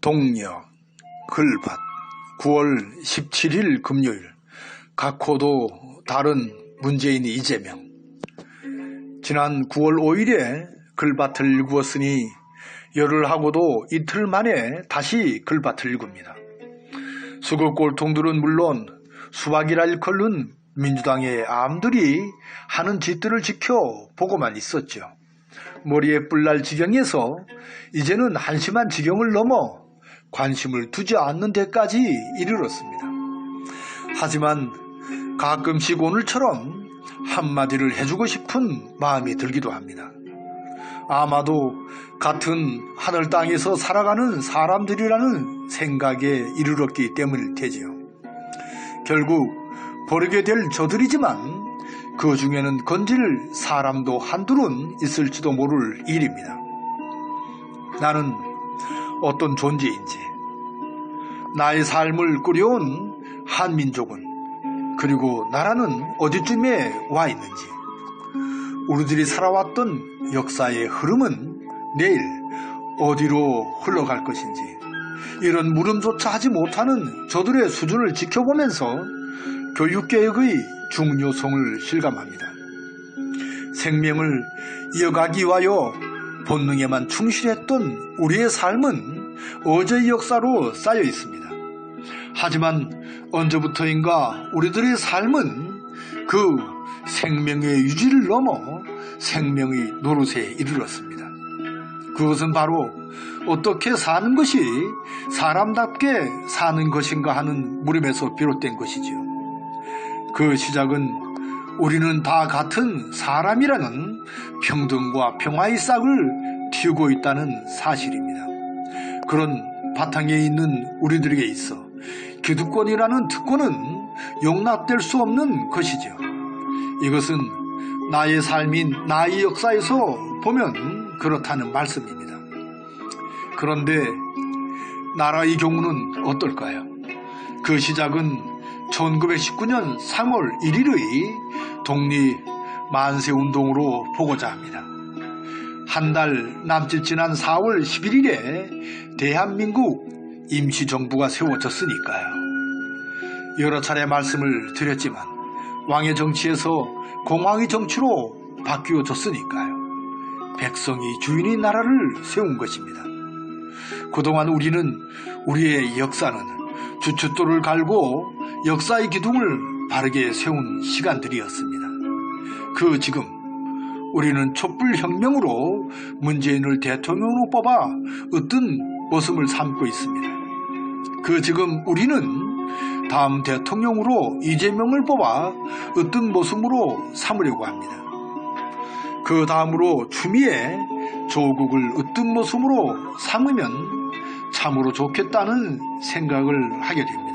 동력, 글밭, 9월 17일 금요일. 각호도 다른 문재인이 이재명. 지난 9월 5일에 글밭을 일구었으니 열흘 하고도 이틀 만에 다시 글밭을 일굽니다. 수급 꼴통들은 물론 수박이라 일컬는 민주당의 암들이 하는 짓들을 지켜보고만 있었죠. 머리에 뿔날 지경에서 이제는 한심한 지경을 넘어 관심을 두지 않는 데까지 이르렀습니다. 하지만 가끔씩 오늘처럼 한마디를 해주고 싶은 마음이 들기도 합니다. 아마도 같은 하늘 땅에서 살아가는 사람들이라는 생각에 이르렀기 때문일 테지요. 결국 버리게 될 저들이지만 그 중에는 건질 사람도 한둘은 있을지도 모를 일입니다. 나는 어떤 존재인지, 나의 삶을 꾸려온 한민족은, 그리고 나라는 어디쯤에 와 있는지, 우리들이 살아왔던 역사의 흐름은 내일 어디로 흘러갈 것인지, 이런 물음조차 하지 못하는 저들의 수준을 지켜보면서 교육개혁의 중요성을 실감합니다. 생명을 이어가기 위하여 본능에만 충실했던 우리의 삶은 어제의 역사로 쌓여 있습니다. 하지만 언제부터인가 우리들의 삶은 그 생명의 유지를 넘어 생명의 노릇에 이르렀습니다. 그것은 바로 어떻게 사는 것이 사람답게 사는 것인가 하는 물음에서 비롯된 것이지요. 그 시작은 우리는 다 같은 사람이라는 평등과 평화의 싹을 틔우고 있다는 사실입니다. 그런 바탕에 있는 우리들에게 있어 기득권이라는 특권은 용납될 수 없는 것이죠. 이것은 나의 삶인 나의 역사에서 보면 그렇다는 말씀입니다. 그런데 나라의 경우는 어떨까요? 그 시작은 1919년 3월 1일의 독립 만세운동으로 보고자 합니다. 한 달 남짓 지난 4월 11일에 대한민국 임시정부가 세워졌으니까요. 여러 차례 말씀을 드렸지만 왕의 정치에서 공왕의 정치로 바뀌어졌으니까요. 백성이 주인의 나라를 세운 것입니다. 그동안 우리는 우리의 역사는 주춧돌을 갈고 역사의 기둥을 바르게 세운 시간들이었습니다. 그 지금 우리는 촛불혁명으로 문재인을 대통령으로 뽑아 으뜸 모습을 삼고 있습니다. 그 지금 우리는 다음 대통령으로 이재명을 뽑아 으뜸 모습으로 삼으려고 합니다. 그 다음으로 추미애 조국을 으뜸 모습으로 삼으면 참으로 좋겠다는 생각을 하게 됩니다.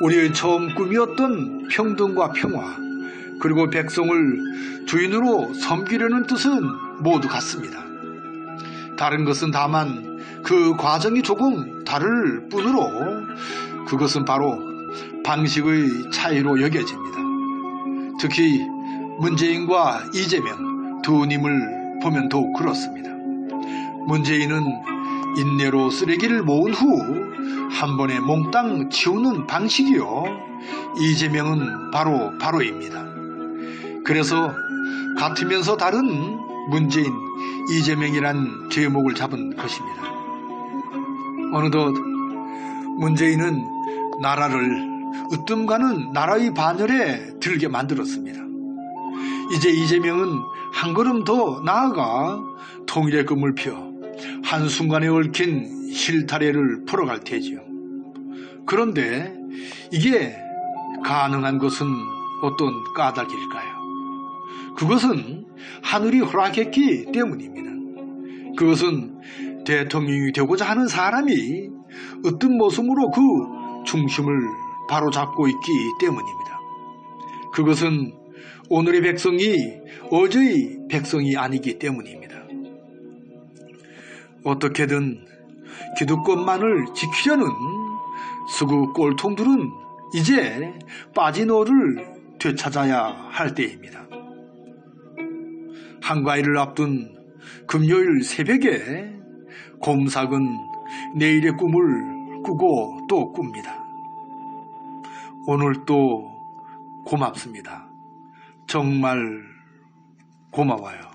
우리의 처음 꿈이었던 평등과 평화, 그리고 백성을 주인으로 섬기려는 뜻은 모두 같습니다. 다른 것은 다만 그 과정이 조금 다를 뿐으로 그것은 바로 방식의 차이로 여겨집니다. 특히 문재인과 이재명 두 님을 보면 더욱 그렇습니다. 문재인은 인내로 쓰레기를 모은 후 한 번에 몽땅 치우는 방식이요, 이재명은 바로입니다. 그래서 같으면서 다른 문재인, 이재명이란 제목을 잡은 것입니다. 어느덧 문재인은 나라를 으뜸가는 나라의 반열에 들게 만들었습니다. 이제 이재명은 한 걸음 더 나아가 통일의 꿈을 펴 한순간에 얽힌 실타래를 풀어갈 테지요. 그런데 이게 가능한 것은 어떤 까닭일까요? 그것은 하늘이 허락했기 때문입니다. 그것은 대통령이 되고자 하는 사람이 어떤 모습으로 그 중심을 바로잡고 있기 때문입니다. 그것은 오늘의 백성이 어제의 백성이 아니기 때문입니다. 어떻게든 기득권만을 지키려는 수구 꼴통들은 이제 빠진 어를 되찾아야 할 때입니다. 한가위를 앞둔 금요일 새벽에 곰삭은 내일의 꿈을 꾸고 또 꿉니다. 오늘도 고맙습니다. 정말 고마워요.